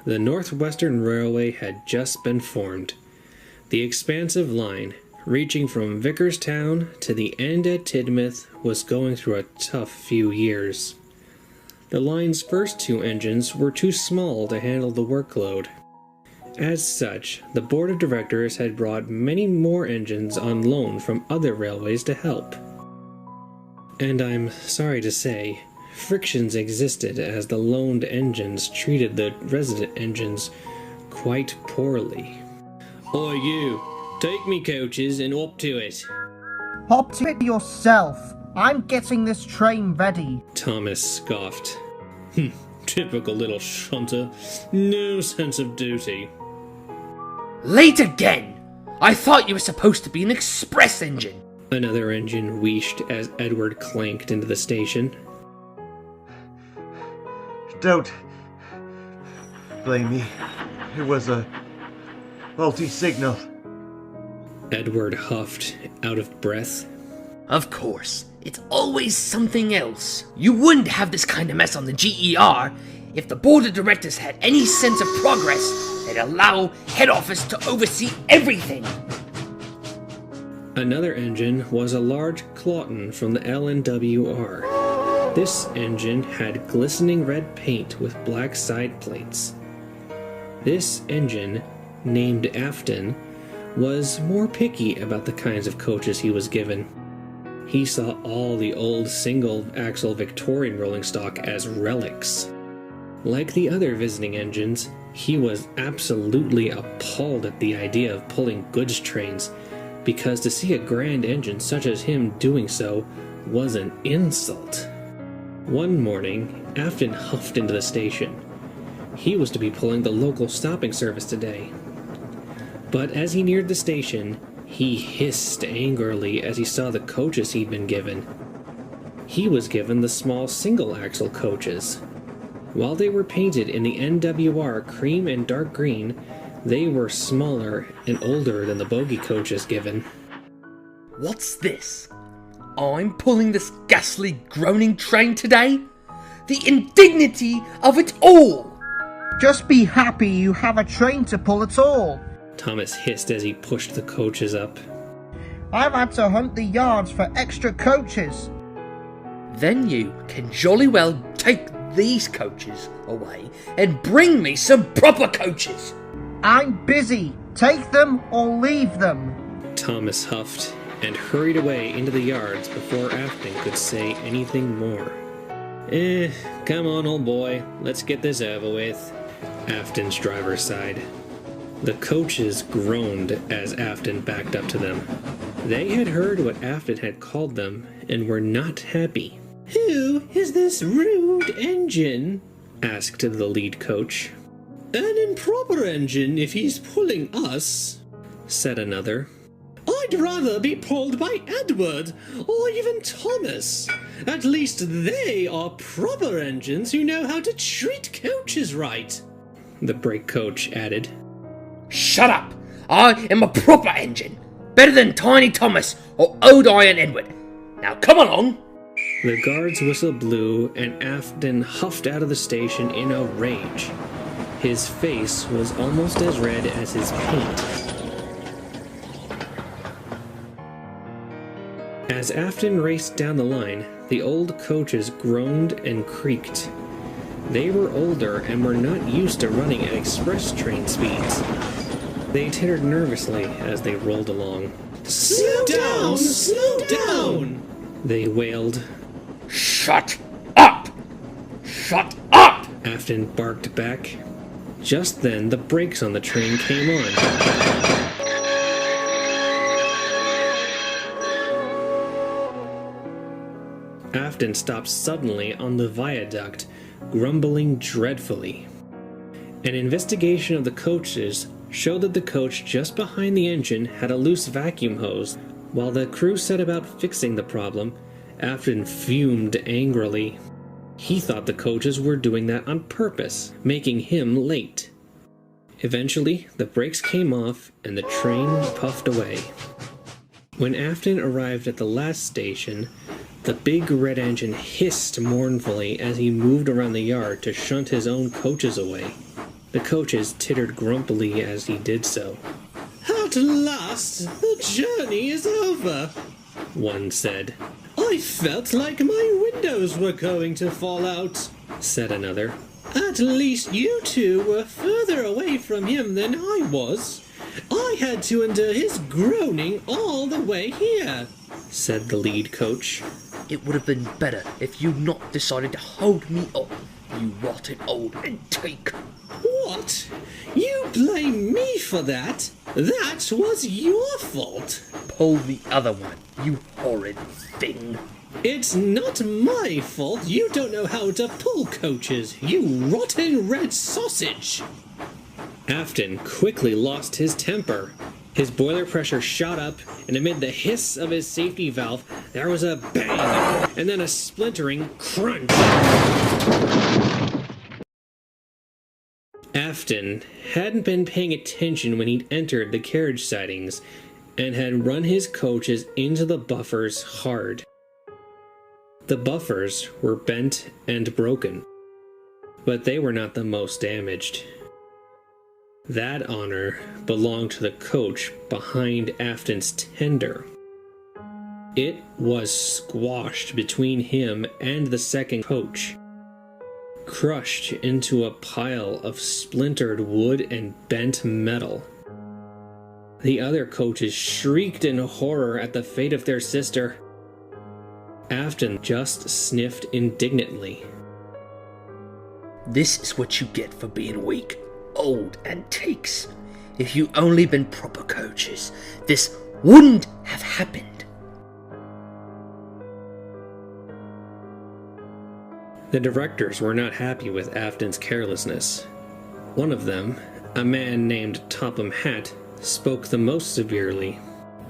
The Northwestern Railway had just been formed. The expansive line, reaching from Vickerstown to the end at Tidmouth, was going through a tough few years. The line's first 2 engines were too small to handle the workload. As such, the board of directors had brought many more engines on loan from other railways to help. And I'm sorry to say, frictions existed as the loaned engines treated the resident engines quite poorly. Oi you, take me coaches and up to it. Hop to it yourself. I'm getting this train ready. Thomas scoffed. Typical little shunter. No sense of duty. Late again! I thought you were supposed to be an express engine. Another engine wheeshed as Edward clanked into the station. Don't blame me. It was a faulty signal. Edward huffed, out of breath. Of course, it's always something else. You wouldn't have this kind of mess on the GER if the board of directors had any sense of progress. They'd allow head office to oversee everything. Another engine was a large Clawton from the LSWR. This engine had glistening red paint with black side plates. This engine, named Afton, was more picky about the kinds of coaches he was given. He saw all the old single-axle Victorian rolling stock as relics. Like the other visiting engines, he was absolutely appalled at the idea of pulling goods trains, because to see a grand engine such as him doing so was an insult. One morning, Afton huffed into the station. He was to be pulling the local stopping service today. But as he neared the station, he hissed angrily as he saw the coaches he'd been given. He was given the small single-axle coaches. While they were painted in the NWR cream and dark green, they were smaller and older than the bogie coaches given. What's this? I'm pulling this ghastly groaning train today? The indignity of it all! Just be happy you have a train to pull at all. Thomas hissed as he pushed the coaches up. I've had to hunt the yards for extra coaches. Then you can jolly well take these coaches away and bring me some proper coaches. I'm busy. Take them or leave them. Thomas huffed and hurried away into the yards before Afton could say anything more. Come on, old boy. Let's get this over with. Afton's driver sighed. The coaches groaned as Afton backed up to them. They had heard what Afton had called them and were not happy. "Who is this rude engine?" asked the lead coach. "An improper engine if he's pulling us," said another. "I'd rather be pulled by Edward or even Thomas. At least they are proper engines who know how to treat coaches right," the brake coach added. Shut up! I am a proper engine. Better than Tiny Thomas or Old Iron Edward. Now come along! The guard's whistle blew and Afton huffed out of the station in a rage. His face was almost as red as his paint. As Afton raced down the line, the old coaches groaned and creaked. They were older and were not used to running at express train speeds. They tittered nervously as they rolled along. "Slow down! Slow down!" they wailed. Shut up! Shut up! Afton barked back. Just then, the brakes on the train came on. Afton stopped suddenly on the viaduct, grumbling dreadfully. An investigation of the coaches showed that the coach just behind the engine had a loose vacuum hose. While the crew set about fixing the problem, Afton fumed angrily. He thought the coaches were doing that on purpose, making him late. Eventually, the brakes came off and the train puffed away. When Afton arrived at the last station, the big red engine hissed mournfully as he moved around the yard to shunt his own coaches away. The coaches tittered grumpily as he did so. "At last, the journey is over," one said. "I felt like my windows were going to fall out," said another. "At least you two were further away from him than I was. I had to endure his groaning all the way here," said the lead coach. It would have been better if you'd not decided to hold me up, you rotten old antique. "What? You blame me for that? That was your fault." Pull the other one, you horrid thing. "It's not my fault you don't know how to pull coaches, you rotten red sausage." Afton quickly lost his temper. His boiler pressure shot up, and amid the hiss of his safety valve, there was a bang, and then a splintering crunch. Afton hadn't been paying attention when he'd entered the carriage sidings, and had run his coaches into the buffers hard. The buffers were bent and broken, but they were not the most damaged. That honor belonged to the coach behind Afton's tender. It was squashed between him and the second coach, crushed into a pile of splintered wood and bent metal. The other coaches shrieked in horror at the fate of their sister. Afton just sniffed indignantly. This is what you get for being weak, old antiques. If you only been proper coaches, this wouldn't have happened. The directors were not happy with Afton's carelessness. One of them, a man named Topham Hatt, spoke the most severely.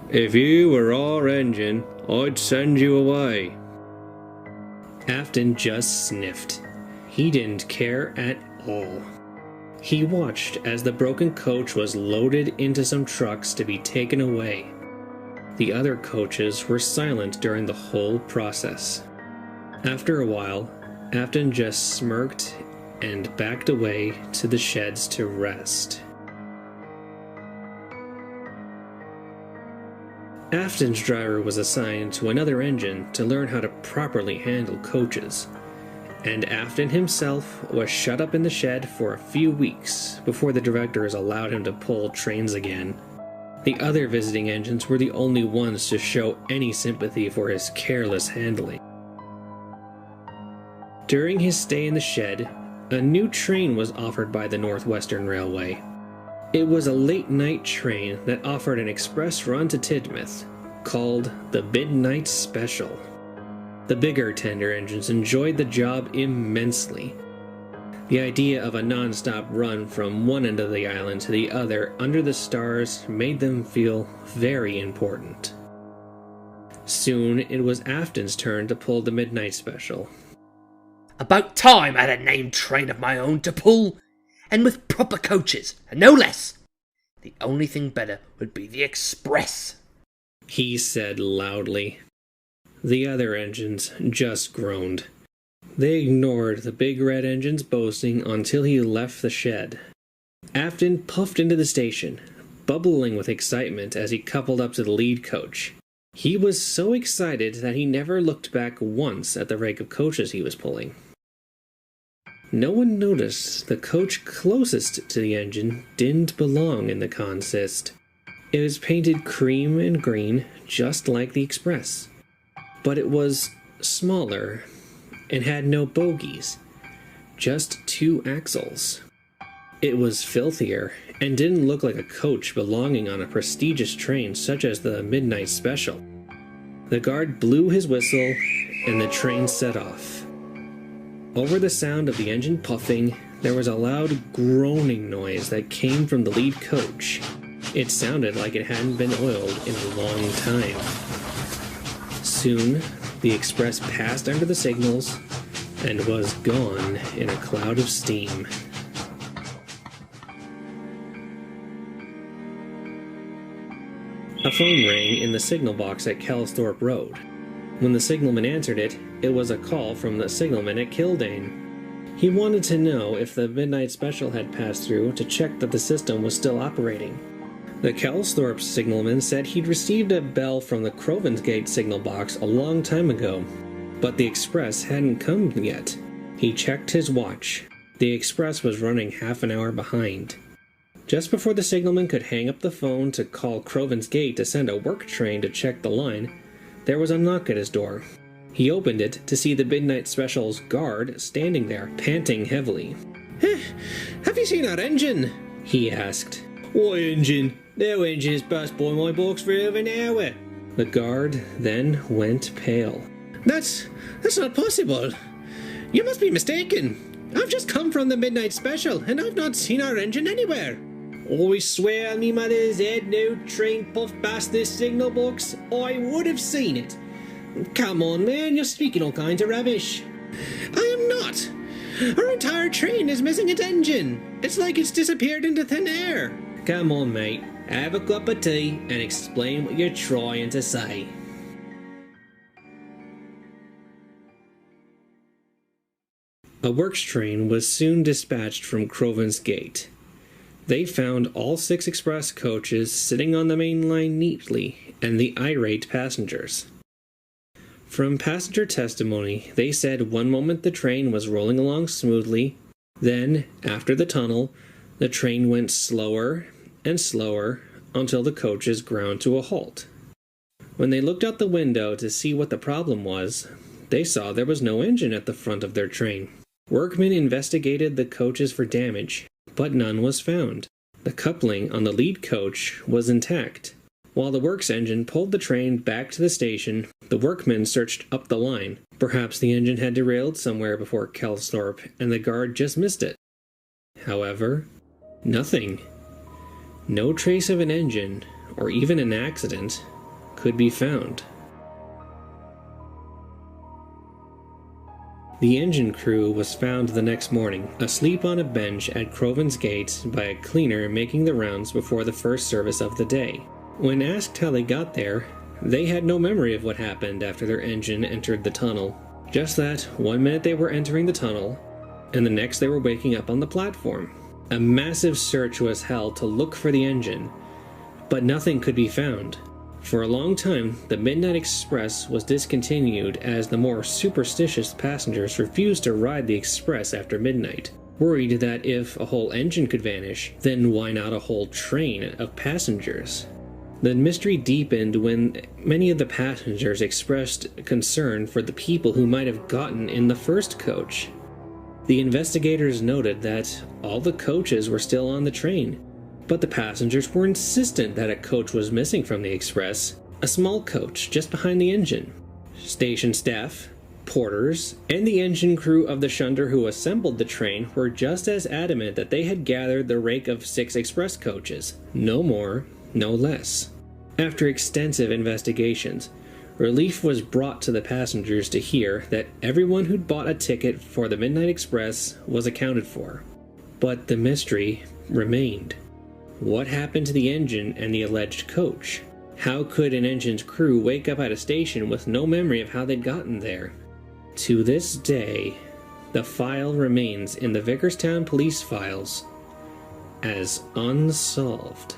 "If you were our engine, I'd send you away." Afton just sniffed. He didn't care at all. He watched as the broken coach was loaded into some trucks to be taken away. The other coaches were silent during the whole process. After a while, Afton just smirked and backed away to the sheds to rest. Afton's driver was assigned to another engine to learn how to properly handle coaches, and Afton himself was shut up in the shed for a few weeks before the directors allowed him to pull trains again. The other visiting engines were the only ones to show any sympathy for his careless handling. During his stay in the shed, a new train was offered by the Northwestern Railway. It was a late-night train that offered an express run to Tidmouth, called the Midnight Special. The bigger tender engines enjoyed the job immensely. The idea of a non-stop run from one end of the island to the other under the stars made them feel very important. Soon it was Afton's turn to pull the Midnight Special. About time I had a named train of my own to pull, and with proper coaches, and no less. The only thing better would be the express, he said loudly. The other engines just groaned. They ignored the big red engine's boasting until he left the shed. Afton puffed into the station, bubbling with excitement as he coupled up to the lead coach. He was so excited that he never looked back once at the rank of coaches he was pulling. No one noticed the coach closest to the engine didn't belong in the consist. It was painted cream and green, just like the Express. But it was smaller and had no bogies, just 2 axles. It was filthier and didn't look like a coach belonging on a prestigious train such as the Midnight Special. The guard blew his whistle and the train set off. Over the sound of the engine puffing, there was a loud groaning noise that came from the lead coach. It sounded like it hadn't been oiled in a long time. Soon, the express passed under the signals and was gone in a cloud of steam. A phone rang in the signal box at Kelsthorpe Road. When the signalman answered it, it was a call from the signalman at Kildane. He wanted to know if the midnight special had passed through to check that the system was still operating. The Kelsthorpe signalman said he'd received a bell from the Crovansgate signal box a long time ago, but the express hadn't come yet. He checked his watch. The express was running half an hour behind. Just before the signalman could hang up the phone to call Crovansgate to send a work train to check the line, there was a knock at his door. He opened it to see the midnight special's guard standing there, panting heavily. "Have you seen our engine?" he asked. "What engine? No engine has passed by my box for over an hour." The guard then went pale. That's not possible. You must be mistaken. I've just come from the midnight special, and I've not seen our engine anywhere. I swear on me mother's head, no train puffed past this signal box. I would have seen it. Come on, man, you're speaking all kinds of rubbish. I am not. Our entire train is missing its engine. It's like it's disappeared into thin air. Come on, mate. Have a cup of tea and explain what you're trying to say. A works train was soon dispatched from Crovansgate. They found all 6 express coaches sitting on the main line neatly, and the irate passengers. From passenger testimony, they said one moment the train was rolling along smoothly, then, after the tunnel, the train went slower and slower until the coaches ground to a halt. When they looked out the window to see what the problem was, they saw there was no engine at the front of their train. Workmen investigated the coaches for damage, but none was found. The coupling on the lead coach was intact. While the works engine pulled the train back to the station, the workmen searched up the line. Perhaps the engine had derailed somewhere before Kelsthorpe, and the guard just missed it. However, nothing. No trace of an engine, or even an accident, could be found. The engine crew was found the next morning, asleep on a bench at Crovansgate by a cleaner making the rounds before the first service of the day. When asked how they got there, they had no memory of what happened after their engine entered the tunnel. Just that, one minute they were entering the tunnel, and the next they were waking up on the platform. A massive search was held to look for the engine, but nothing could be found. For a long time, the Midnight Express was discontinued as the more superstitious passengers refused to ride the express after midnight, worried that if a whole engine could vanish, then why not a whole train of passengers? The mystery deepened when many of the passengers expressed concern for the people who might have gotten in the first coach. The investigators noted that all the coaches were still on the train, but the passengers were insistent that a coach was missing from the express, a small coach just behind the engine. Station staff, porters, and the engine crew of the shunter who assembled the train were just as adamant that they had gathered the rake of 6 express coaches, no more, no less. After extensive investigations, relief was brought to the passengers to hear that everyone who'd bought a ticket for the Midnight Express was accounted for. But the mystery remained. What happened to the engine and the alleged coach? How could an engine's crew wake up at a station with no memory of how they'd gotten there? To this day, the file remains in the Vickerstown police files as unsolved.